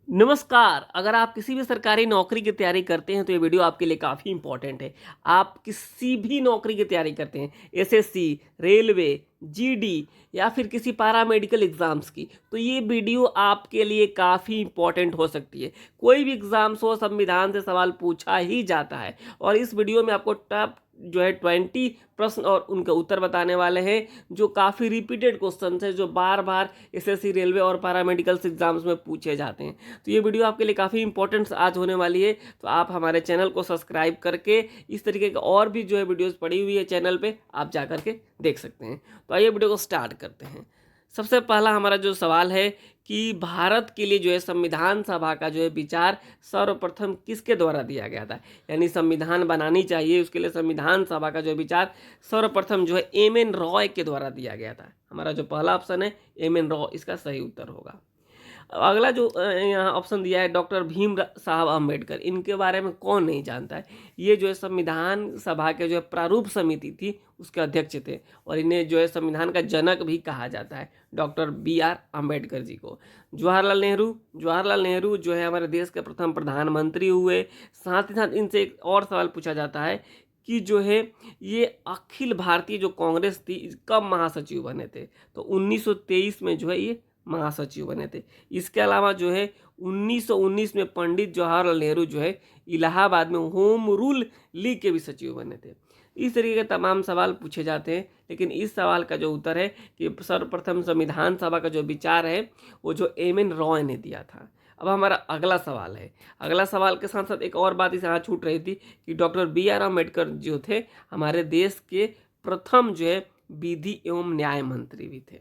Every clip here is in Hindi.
नमस्कार। अगर आप किसी भी सरकारी नौकरी की तैयारी करते हैं तो ये वीडियो आपके लिए काफ़ी इम्पोर्टेंट है। आप किसी भी नौकरी की तैयारी करते हैं, एसएससी, रेलवे, जीडी या फिर किसी पैरामेडिकल एग्ज़ाम्स की, तो ये वीडियो आपके लिए काफ़ी इम्पोर्टेंट हो सकती है। कोई भी एग्ज़ाम्स हो, संविधान से सवाल पूछा ही जाता है और इस वीडियो में आपको टॉप जो है 20 प्रश्न और उनके उत्तर बताने वाले हैं, जो काफ़ी रिपीटेड क्वेश्चन है, जो बार बार एसएससी, रेलवे और पैरामेडिकल्स एग्जाम्स में पूछे जाते हैं। तो ये वीडियो आपके लिए काफ़ी इंपॉर्टेंट आज होने वाली है। तो आप हमारे चैनल को सब्सक्राइब करके इस तरीके के और भी जो है वीडियोस पड़ी हुई है चैनल पे, आप जा करके देख सकते हैं। तो आइए वीडियो को स्टार्ट करते हैं। सबसे पहला हमारा जो सवाल है कि भारत के लिए जो है संविधान सभा का जो है विचार सर्वप्रथम किसके द्वारा दिया गया था। यानी संविधान बनानी चाहिए, उसके लिए संविधान सभा का जो विचार सर्वप्रथम जो है एम एन रॉय के द्वारा दिया गया था। हमारा जो पहला ऑप्शन है एम एन रॉय, इसका सही उत्तर होगा। अगला जो यहाँ ऑप्शन दिया है डॉक्टर भीम साहब अम्बेडकर, इनके बारे में कौन नहीं जानता है। ये जो है संविधान सभा के जो है प्रारूप समिति थी उसके अध्यक्ष थे और इन्हें जो है संविधान का जनक भी कहा जाता है, doctor B are Ambedkar ji को। जवाहरलाल नेहरू जो है हमारे देश के प्रथम प्रधानमंत्री हुए। साथ ही साथ इनसे एक और सवाल पूछा जाता है कि जो है ये अखिल भारतीय जो कांग्रेस थी कब महासचिव बने थे, तो 1923 में जो है ये महासचिव बने थे। इसके अलावा जो है 1919 में पंडित जवाहरलाल नेहरू जो है इलाहाबाद में होम रूल लीग के भी सचिव बने थे। इस तरीके के तमाम सवाल पूछे जाते हैं, लेकिन इस सवाल का जो उत्तर है कि सर्वप्रथम संविधान सभा का जो विचार है वो जो एम एन रॉय ने दिया था। अब हमारा अगला सवाल है। अगला सवाल के साथ साथ एक और बात इस यहाँ छूट रही थी कि डॉक्टर बी आर अम्बेडकर जो थे हमारे देश के प्रथम जो है विधि एवं न्याय मंत्री भी थे।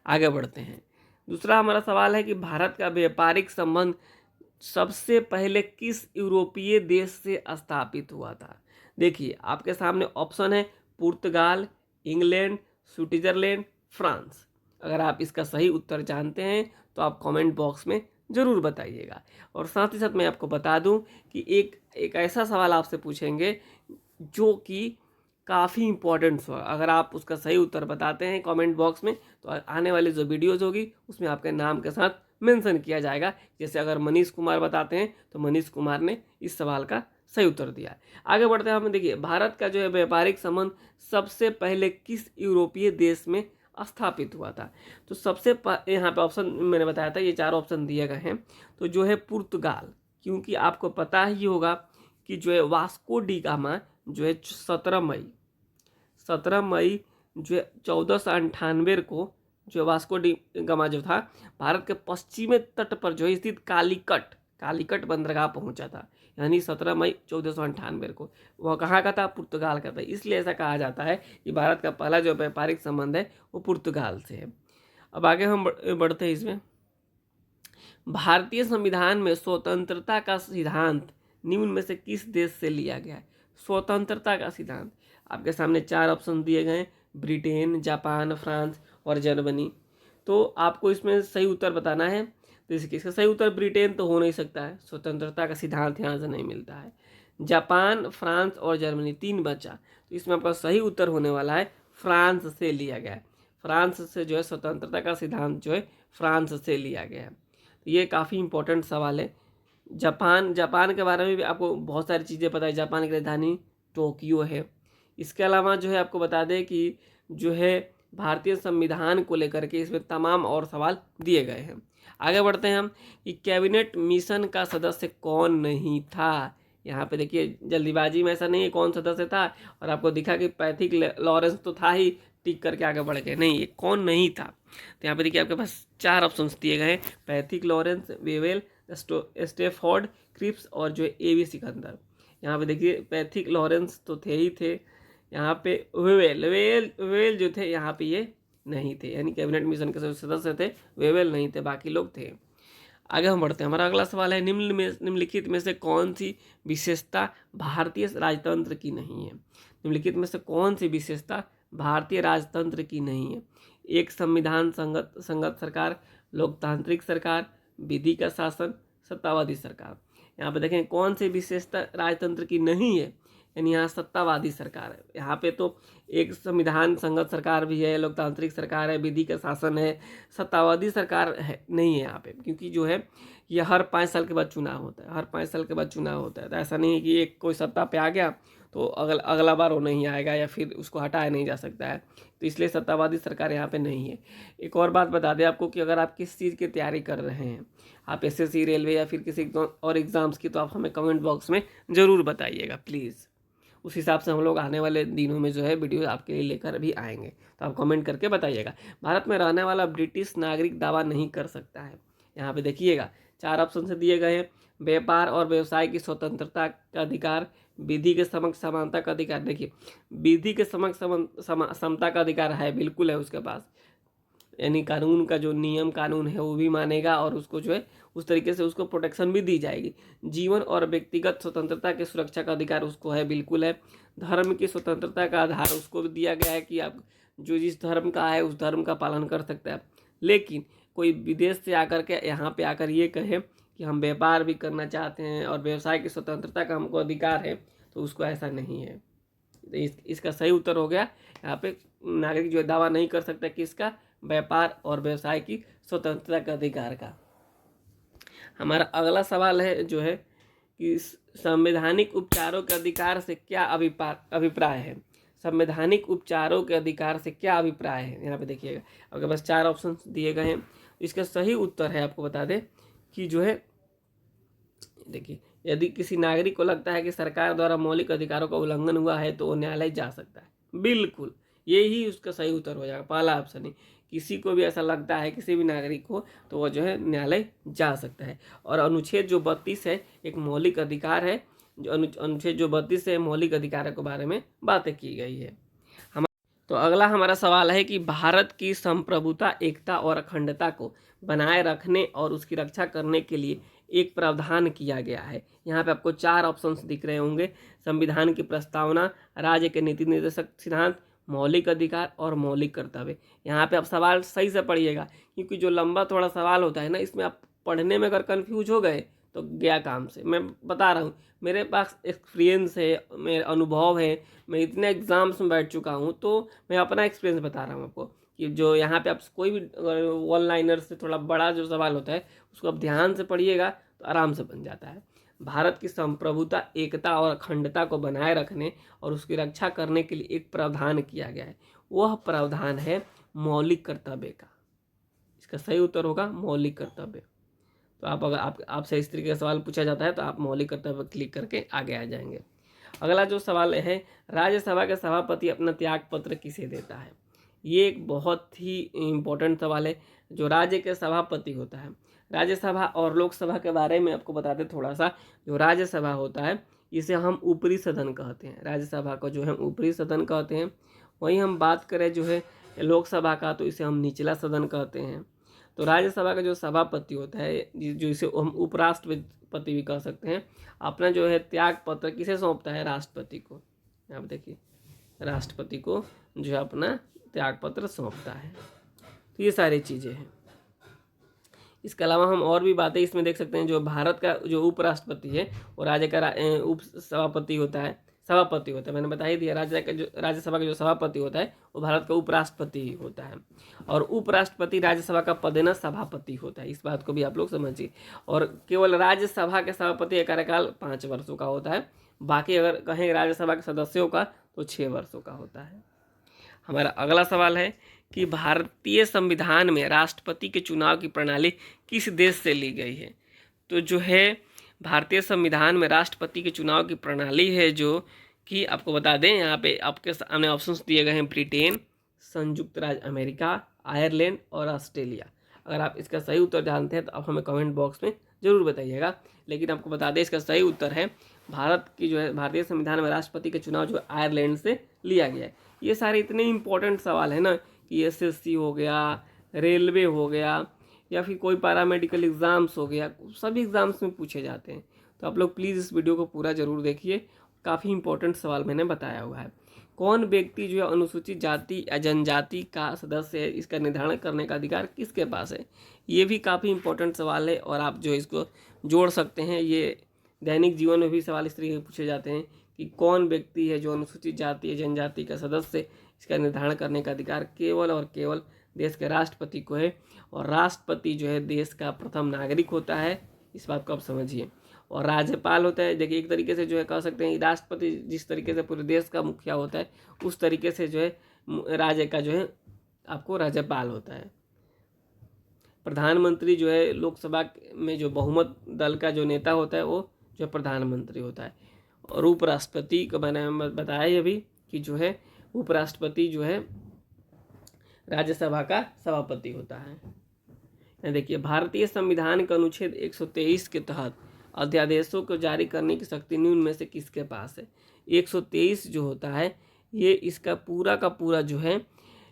आगे बढ़ते हैं। दूसरा हमारा सवाल है कि भारत का व्यापारिक संबंध सबसे पहले किस यूरोपीय देश से स्थापित हुआ था। देखिए आपके सामने ऑप्शन है पुर्तगाल, इंग्लैंड, स्विट्जरलैंड, फ्रांस। अगर आप इसका सही उत्तर जानते हैं तो आप कमेंट बॉक्स में ज़रूर बताइएगा। और साथ ही साथ मैं आपको बता दूं कि एक ऐसा सवाल आपसे पूछेंगे जो कि काफ़ी इंपॉर्टेंट होगा। अगर आप उसका सही उत्तर बताते हैं कमेंट बॉक्स में तो आने वाली जो वीडियोज़ होगी उसमें आपके नाम के साथ मेंशन किया जाएगा। जैसे अगर मनीष कुमार बताते हैं तो मनीष कुमार ने इस सवाल का सही उत्तर दिया। आगे बढ़ते हैं। हम देखिए भारत का जो है व्यापारिक संबंध सबसे पहले किस यूरोपीय देश में स्थापित हुआ था, तो यहाँ पे ऑप्शन मैंने बताया था, ये चार ऑप्शन दिए गए हैं। तो जो है पुर्तगाल, क्योंकि आपको पता ही होगा कि जो है वास्को डी गामा जो है 17 मई जो है 1498 को जो वास्को डी गामा जो था भारत के पश्चिमी तट पर जो है स्थित कालीकट बंदरगाह पहुंचा था। यानी 17 मई 1498 को वह कहाँ का था, पुर्तगाल का था। इसलिए ऐसा कहा जाता है कि भारत का पहला जो व्यापारिक संबंध है वो पुर्तगाल से है। अब आगे हम बढ़ते हैं इसमें। भारतीय संविधान में स्वतंत्रता का सिद्धांत निम्न में से किस देश से लिया गया है। स्वतंत्रता का सिद्धांत आपके सामने चार ऑप्शन दिए गए हैं, ब्रिटेन, जापान, फ्रांस और जर्मनी। तो आपको इसमें सही उत्तर बताना है। तो इसका सही उत्तर ब्रिटेन तो हो नहीं सकता है, स्वतंत्रता का सिद्धांत यहाँ से नहीं मिलता है। जापान, फ्रांस और जर्मनी तीन बचा, तो इसमें आपका सही उत्तर होने वाला है फ्रांस से लिया गया है। फ्रांस से जो है स्वतंत्रता का सिद्धांत जो है फ्रांस से लिया गया है। तो ये काफ़ी इंपॉर्टेंट सवाल है। जापान के बारे में भी आपको बहुत सारी चीज़ें पता है। जापान की राजधानी टोक्यो है। इसके अलावा जो है आपको बता दें कि जो है भारतीय संविधान को लेकर के इसमें तमाम और सवाल दिए गए हैं। आगे बढ़ते हैं हम कि कैबिनेट मिशन का सदस्य कौन नहीं था। यहाँ पे देखिए जल्दीबाजी में ऐसा नहीं है कौन सदस्य था और आपको दिखा कि पैथिक लॉरेंस तो था ही, टिक करके आगे बढ़ गए, नहीं ये कौन नहीं था। तो यहाँ पे देखिए आपके पास चार ऑप्शंस दिए गए हैं, Pethick Lawrence, Wavell, Stafford Cripps और जो है ए.वी. सिकंदर। यहाँ पे देखिए पैथिक लॉरेंस तो थे ही थे। यहाँ पे वेवेल जो थे यहाँ पे ये नहीं थे, यानी कैबिनेट मिशन के सदस्य थे, वेवेल नहीं थे, बाकी लोग थे। आगे हम बढ़ते हैं। हमारा अगला सवाल है निम्नलिखित में से कौन सी विशेषता भारतीय राजतंत्र की नहीं है। निम्नलिखित में से कौन सी विशेषता भारतीय राजतंत्र की नहीं है। एक, संविधान संगत सरकार, लोकतांत्रिक सरकार, विधि का शासन, सत्तावादी सरकार। यहाँ पे देखें कौन सी विशेषता राजतंत्र की नहीं है। यानी यहाँ सत्तावादी सरकार है। यहाँ पे तो एक संविधान संगत सरकार भी है, लोकतांत्रिक सरकार है, विधि का शासन है, सत्तावादी सरकार है नहीं है यहाँ पे, क्योंकि जो है ये हर 5 साल के बाद चुनाव होता है, हर 5 साल के बाद चुनाव होता है। तो ऐसा नहीं है कि एक कोई सत्ता पे आ गया तो अगला बार वो नहीं आएगा या फिर उसको हटाया नहीं जा सकता है, तो इसलिए सत्तावादी सरकार यहाँ पे नहीं है। एक और बात बता दें आपको कि अगर आप किस चीज़ की तैयारी कर रहे हैं, आप एसएससी, रेलवे या फिर किसी और एग्ज़ाम्स की, तो आप हमें कमेंट बॉक्स में ज़रूर बताइएगा प्लीज़। उस हिसाब से हम लोग आने वाले दिनों में जो है वीडियो आपके लिए लेकर भी आएंगे, तो आप कमेंट करके बताइएगा। भारत में रहने वाला ब्रिटिश नागरिक दावा नहीं कर सकता है। यहाँ पे देखिएगा 4 ऑप्शन से दिए गए हैं। व्यापार और व्यवसाय की स्वतंत्रता का अधिकार, विधि के समक्ष समानता का अधिकार। देखिए विधि के समक्ष समता का अधिकार है, बिल्कुल है उसके पास, यानी कानून का जो नियम कानून है वो भी मानेगा और उसको जो है उस तरीके से उसको प्रोटेक्शन भी दी जाएगी। जीवन और व्यक्तिगत स्वतंत्रता की सुरक्षा का अधिकार उसको है, बिल्कुल है। धर्म की स्वतंत्रता का आधार उसको भी दिया गया है कि आप जो जिस धर्म का है उस धर्म का पालन कर सकते हैं। लेकिन कोई विदेश से आकर के यहाँ पे आकर ये कहे कि हम व्यापार भी करना चाहते हैं और व्यवसाय की स्वतंत्रता का हमको अधिकार है, तो उसको ऐसा नहीं है। इसका सही उत्तर हो गया यहाँ पे, नागरिक जो दावा नहीं कर सकता किसका, व्यापार और व्यवसाय की स्वतंत्रता का अधिकार का। हमारा अगला सवाल है जो है कि संवैधानिक उपचारों के अधिकार से क्या अभिप्राय है। संवैधानिक उपचारों के अधिकार से क्या अभिप्राय है, यहाँ पे देखिएगा आपके पास 4 ऑप्शन दिए गए हैं। इसका सही उत्तर है, आपको बता दें कि जो है देखिए, यदि किसी नागरिक को लगता है कि सरकार द्वारा मौलिक अधिकारों का उल्लंघन हुआ है तो वो न्यायालय जा सकता है। बिल्कुल यही उसका सही उत्तर हो जाएगा, पहला ऑप्शन ही। किसी को भी ऐसा लगता है किसी भी नागरिक को तो वह जो है न्यायालय जा सकता है। और अनुच्छेद जो 32 है एक मौलिक अधिकार है, जो अनुच्छेद जो 32 है मौलिक अधिकारों के बारे में बातें की गई है। तो अगला हमारा सवाल है कि भारत की संप्रभुता, एकता और अखंडता को बनाए रखने और उसकी रक्षा करने के लिए एक प्रावधान किया गया है। यहाँ पे आपको 4 ऑप्शंस दिख रहे होंगे। संविधान की प्रस्तावना, राज्य के नीति निर्देशक सिद्धांत, मौलिक अधिकार और मौलिक कर्तव्य। यहाँ पे आप सवाल सही से पढ़िएगा, क्योंकि जो लंबा थोड़ा सवाल होता है ना, इसमें आप पढ़ने में अगर कन्फ्यूज हो गए तो गया काम से। मैं बता रहा हूँ, मेरे पास एक्सपीरियंस है, मेरे अनुभव है, मैं इतने एग्जाम्स में बैठ चुका हूँ, तो मैं अपना एक्सपीरियंस बता रहा हूँ आपको कि जो यहाँ पे आप कोई भी वन लाइनर से थोड़ा बड़ा जो सवाल होता है उसको आप ध्यान से पढ़िएगा तो आराम से बन जाता है। भारत की संप्रभुता, एकता और अखंडता को बनाए रखने और उसकी रक्षा करने के लिए एक प्रावधान किया गया है। वह प्रावधान है मौलिक कर्तव्य का। इसका सही उत्तर होगा मौलिक कर्तव्य। तो आप अगर आपसे इस तरीके का सवाल पूछा जाता है तो आप मौलिक कर्तव्य क्लिक करके आगे आ जाएंगे। अगला जो सवाल है, राज्यसभा के सभापति अपना त्याग पत्र किसे देता है। ये एक बहुत ही इम्पोर्टेंट सवाल है। जो राज्य के सभापति होता है, राज्यसभा और लोकसभा के बारे में आपको बता दें थोड़ा सा। जो राज्यसभा होता है इसे हम ऊपरी सदन कहते हैं, राज्यसभा को जो है ऊपरी सदन कहते हैं। वहीं हम बात करें जो है लोकसभा का, तो इसे हम निचला सदन कहते हैं। तो राज्यसभा का जो सभापति होता है, जो इसे हम उपराष्ट्रपति भी कह सकते हैं, अपना जो है त्याग पत्र किसे सौंपता है, राष्ट्रपति को। आप देखिए राष्ट्रपति को जो है अपना त्याग पत्र सौंपता है। तो ये सारी चीज़ें हैं। इसके अलावा हम और भी बातें इसमें देख सकते हैं। जो भारत का जो उपराष्ट्रपति है वो राज्य का उप सभापति होता है, मैंने बता ही दिया। राज्यसभा का जो सभापति होता है वो भारत का उपराष्ट्रपति होता है। और उपराष्ट्रपति राज्यसभा का पद है ना सभापति होता है, इस बात को भी आप लोग समझिए। और केवल राज्यसभा के सभापति का कार्यकाल 5 वर्षों का होता है, बाकी अगर कहें राज्यसभा के सदस्यों का तो 6 वर्षों का होता है। हमारा अगला सवाल है कि भारतीय संविधान में राष्ट्रपति के चुनाव की प्रणाली किस देश से ली गई है। तो जो है भारतीय संविधान में राष्ट्रपति के चुनाव की प्रणाली है जो कि आपको बता दें, यहाँ पे आपके सामने ऑप्शंस दिए गए हैं, ब्रिटेन, संयुक्त राज्य अमेरिका, आयरलैंड और ऑस्ट्रेलिया। अगर आप इसका सही उत्तर जानते हैं तो आप हमें कमेंट बॉक्स में ज़रूर बताइएगा। लेकिन आपको बता दें इसका सही उत्तर है भारत की जो है भारतीय संविधान में राष्ट्रपति के चुनाव जो आयरलैंड से लिया गया है। ये सारे इतने इंपॉर्टेंट सवाल है ना कि एसएससी हो गया, रेलवे हो गया, या फिर कोई पैरामेडिकल एग्ज़ाम्स हो गया, सभी एग्ज़ाम्स में पूछे जाते हैं। तो आप लोग प्लीज़ इस वीडियो को पूरा ज़रूर देखिए, काफ़ी इंपॉर्टेंट सवाल मैंने बताया हुआ है। कौन व्यक्ति जो है अनुसूचित जाति या जनजाति का सदस्य है, इसका निर्धारण करने का अधिकार किसके पास है। ये भी काफ़ी इंपॉर्टेंट सवाल है और आप जो इसको जोड़ सकते हैं। ये दैनिक जीवन में भी सवाल इस तरीके के पूछे जाते हैं कि कौन व्यक्ति है जो अनुसूचित जाति या जनजाति का सदस्य, इसका निर्धारण करने का अधिकार केवल और केवल देश के राष्ट्रपति को है। और राष्ट्रपति जो है देश का प्रथम नागरिक होता है, इस बात को आप समझिए। और राज्यपाल होता है, देखिए एक तरीके से जो है कह सकते हैं राष्ट्रपति जिस तरीके से पूरे देश का मुखिया होता है, उस तरीके से जो है राज्य का जो है आपको राज्यपाल होता है। प्रधानमंत्री जो है लोकसभा में जो बहुमत दल का जो नेता होता है वो जो प्रधानमंत्री होता है। और उपराष्ट्रपति को मैंने बताया अभी कि जो है उपराष्ट्रपति जो है राज्यसभा का सभापति होता है। देखिए भारतीय संविधान के अनुच्छेद 123 के तहत अध्यादेशों को जारी करने की शक्ति निम्न में से किसके पास है। 123 जो होता है ये इसका पूरा का पूरा जो है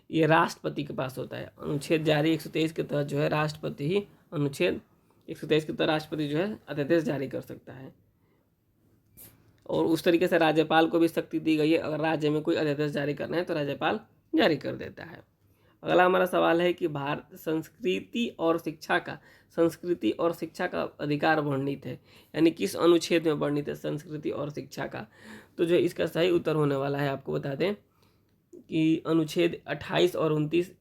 ये राष्ट्रपति के पास होता है। अनुच्छेद जारी 123 के तहत जो है राष्ट्रपति ही अनुच्छेद 123 के तहत राष्ट्रपति जो है अध्यादेश जारी कर सकता है। और उस तरीके से राज्यपाल को भी शक्ति दी गई है, अगर राज्य में कोई अध्यादेश जारी करना है तो राज्यपाल जारी कर देता है। अगला हमारा सवाल है कि भारत संस्कृति और शिक्षा का अधिकार वर्णित है, यानी किस अनुच्छेद में वर्णित है संस्कृति और शिक्षा का। तो जो इसका सही उत्तर होने वाला है आपको बता दें कि अनुच्छेद 28 और 29,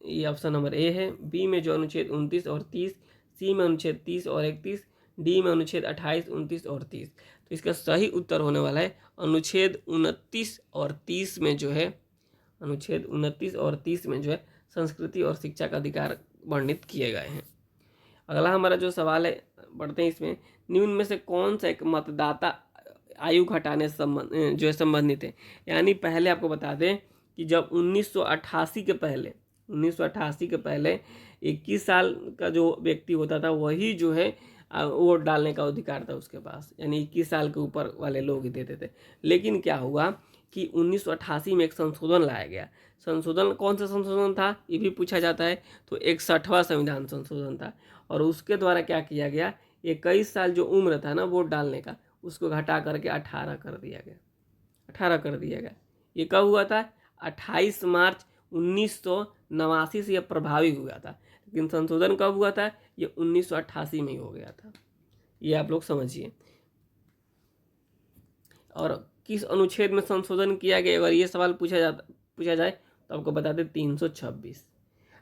ये ऑप्शन नंबर ए है। बी में जो अनुच्छेद 29 और 30, सी में अनुच्छेद 30 और 31, डी में अनुच्छेद 28, 29 और 30। तो इसका सही उत्तर होने वाला है अनुच्छेद 29 और 30 में जो है अनुच्छेद 29 और 30 में जो है संस्कृति और शिक्षा का अधिकार वर्णित किए गए हैं। अगला हमारा जो सवाल है बढ़ते हैं इसमें, निम्न में से कौन सा एक मतदाता आयु घटाने से संबंधित है। यानी पहले आपको बता दें कि जब 1988 के पहले 21 साल का जो व्यक्ति होता था वही जो है वोट डालने का अधिकार था उसके पास, यानी 21 साल के ऊपर वाले लोग ही देते थे। लेकिन क्या हुआ कि 1988 में एक संशोधन लाया गया। संशोधन कौन सा संशोधन था ये भी पूछा जाता है, तो 61वां संविधान संशोधन था। और उसके द्वारा क्या किया गया, 21 साल जो उम्र था ना वोट डालने का उसको घटा करके 18 कर दिया गया। ये कब हुआ था, 28 मार्च 1989 से यह प्रभावी हुआ था। लेकिन संशोधन कब हुआ था, ये 1988 में ही हो गया था, ये आप लोग समझिए। और किस अनुच्छेद में संशोधन किया गया, अगर ये सवाल पूछा जाए तो आपको बता दें 326।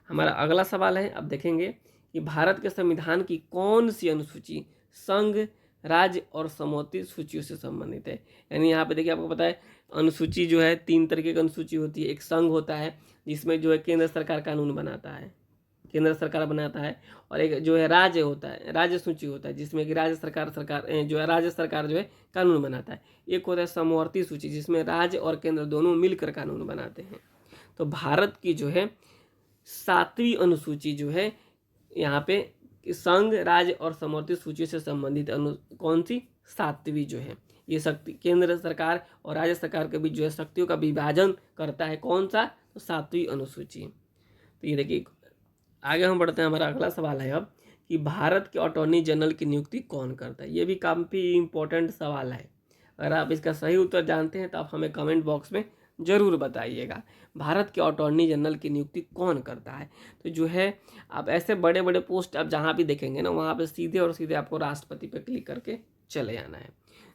हमारा अगला सवाल है, अब देखेंगे कि भारत के संविधान की कौन सी अनुसूची संघ, राज्य और समवर्ती सूचियों से संबंधित है। यानी यहाँ पे देखिए आपको पता है अनुसूची जो है 3 तरीके की अनुसूची होती है। एक संघ होता है जिसमें जो है केंद्र सरकार कानून बनाता है, और एक जो है राज्य होता है, राज्य सूची होता है जिसमें कि राज्य सरकार जो है कानून बनाता है। एक होता है समवर्ती सूची जिसमें राज्य और केंद्र दोनों मिलकर कानून बनाते हैं। तो भारत की जो है 7वीं अनुसूची जो है यहाँ पे संघ, राज्य और समवर्ती सूची से संबंधित कौन सी 7वीं जो है, ये शक्ति केंद्र सरकार और राज्य सरकार के बीच जो है शक्तियों का विभाजन करता है, कौन सा, तो 7वीं अनुसूची। तो ये देखिए आगे हम बढ़ते हैं। हमारा अगला सवाल है अब कि भारत के अटॉर्नी जनरल की नियुक्ति कौन करता है। ये भी काफ़ी इम्पोर्टेंट सवाल है, अगर आप इसका सही उत्तर जानते हैं तो आप हमें कमेंट बॉक्स में ज़रूर बताइएगा। भारत के अटॉर्नी जनरल की नियुक्ति कौन करता है। तो जो है आप ऐसे बड़े बड़े पोस्ट आप जहाँ भी देखेंगे ना वहाँ पे सीधे आपको राष्ट्रपति पे क्लिक करके चले जाना है।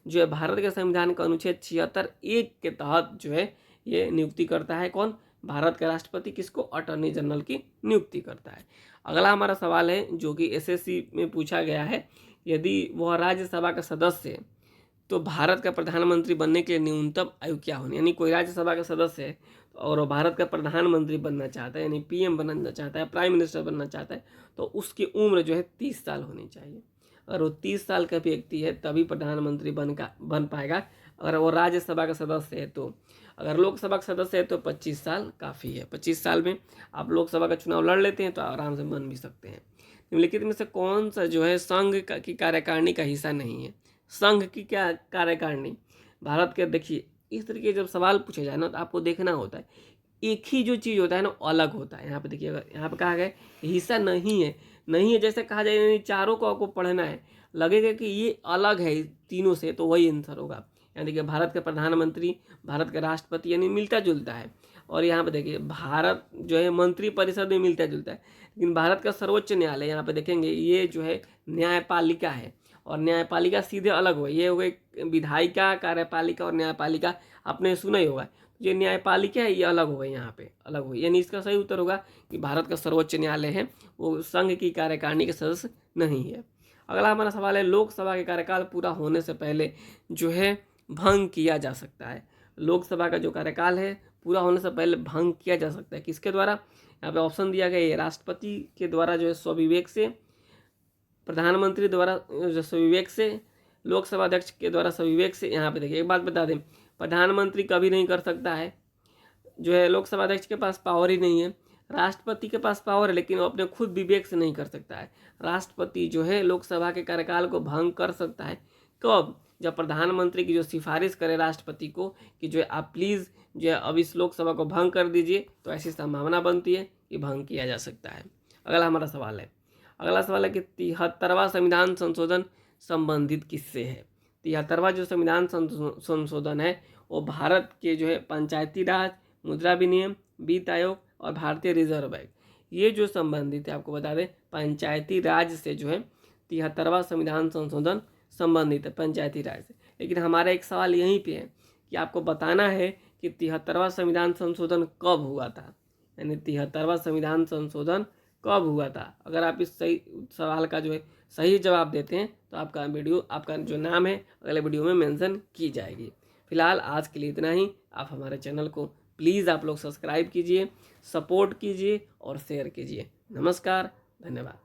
जो है भारत के संविधान का अनुच्छेद 76(1) के तहत जो है ये नियुक्ति करता है कौन, भारत के राष्ट्रपति किसको, अटॉर्नी जनरल की नियुक्ति करता है। अगला हमारा सवाल है जो कि एसएससी में पूछा गया है, यदि वह राज्यसभा का सदस्य है तो भारत का प्रधानमंत्री बनने के लिए न्यूनतम आयु क्या होनी। यानी कोई राज्यसभा का सदस्य है और भारत का प्रधानमंत्री बनना चाहता है, यानी पीएम बनना चाहता है, प्राइम मिनिस्टर बनना चाहता है, तो उसकी उम्र जो है 30 साल होनी चाहिए। अगर वो 30 साल का व्यक्ति है तभी प्रधानमंत्री बन पाएगा। अगर वो राज्यसभा का सदस्य है तो, अगर लोकसभा का सदस्य है तो 25 साल काफ़ी है। 25 साल में आप लोकसभा का चुनाव लड़ लेते हैं तो आराम से बन भी सकते हैं। निम्नलिखित में से कौन सा जो है संघ की कार्यकारिणी का हिस्सा नहीं है। संघ की क्या कार्यकारिणी, भारत के, देखिए इस तरीके जब सवाल पूछे जाए ना तो आपको देखना होता है एक ही जो चीज़ होता है ना अलग होता है। यहाँ पे देखिए अगर यहाँ पे कहा गया हिस्सा नहीं है जैसे कहा जाए चारों को आपको पढ़ना है, लगेगा कि ये अलग है तीनों से, तो वही आंसर होगा। यानी देखिए भारत के प्रधानमंत्री, भारत के राष्ट्रपति यानी मिलता जुलता है। और यहाँ पे देखिए भारत जो है मंत्री परिषद में मिलता जुलता है, लेकिन भारत का सर्वोच्च न्यायालय यहाँ पे देखेंगे ये जो है न्यायपालिका है और न्यायपालिका सीधे अलग हुआ। ये हो गई विधायिका, कार्यपालिका और न्यायपालिका, आपने सुना ही होगा। ये न्यायपालिका है, ये अलग हो गई, यहाँ पे अलग हुई। यानी इसका सही उत्तर होगा कि भारत का सर्वोच्च न्यायालय है वो संघ की कार्यकारिणी के सदस्य नहीं है। अगला हमारा सवाल है, लोकसभा के कार्यकाल पूरा होने से पहले जो है भंग किया जा सकता है। लोकसभा का जो कार्यकाल है पूरा होने से पहले भंग किया जा सकता है, किसके द्वारा? यहाँ पे ऑप्शन दिया गया है, राष्ट्रपति के द्वारा जो है स्वविवेक से, प्रधानमंत्री द्वारा जो स्वविवेक से, लोकसभा अध्यक्ष के द्वारा स्वविवेक से। यहाँ पे देखिए एक बात बता दें, प्रधानमंत्री कभी नहीं कर सकता है, जो है लोकसभा अध्यक्ष के पास पावर ही नहीं है। राष्ट्रपति के पास पावर है लेकिन वो अपने खुद विवेक से नहीं कर सकता है। राष्ट्रपति जो है लोकसभा के कार्यकाल को भंग कर सकता है कब? जब प्रधानमंत्री की जो सिफारिश करे राष्ट्रपति को कि जो है आप प्लीज़ जो है अब इस लोकसभा को भंग कर दीजिए, तो ऐसी संभावना बनती है कि भंग किया जा सकता है। अगला हमारा सवाल है, अगला सवाल है कि 73वां संविधान संशोधन संबंधित किससे है? 73वां जो संविधान संशोधन है वो भारत के जो है पंचायती राज, मुद्रा विनियम, वित्त आयोग और भारतीय रिजर्व बैंक, ये जो संबंधित है, आपको बता दें पंचायती राज से जो है 73वां संविधान संशोधन संबंधित है, पंचायती राज से। लेकिन हमारा एक सवाल यहीं पे है कि आपको बताना है कि 73वां संविधान संशोधन कब हुआ था, यानी 73वां संविधान संशोधन कब हुआ था। अगर आप इस सही सवाल का जो है सही जवाब देते हैं तो आपका वीडियो, आपका जो नाम है अगले वीडियो में मेंशन की जाएगी। फिलहाल आज के लिए इतना ही। आप हमारे चैनल को प्लीज़ आप लोग सब्सक्राइब कीजिए, सपोर्ट कीजिए और शेयर कीजिए। नमस्कार, धन्यवाद।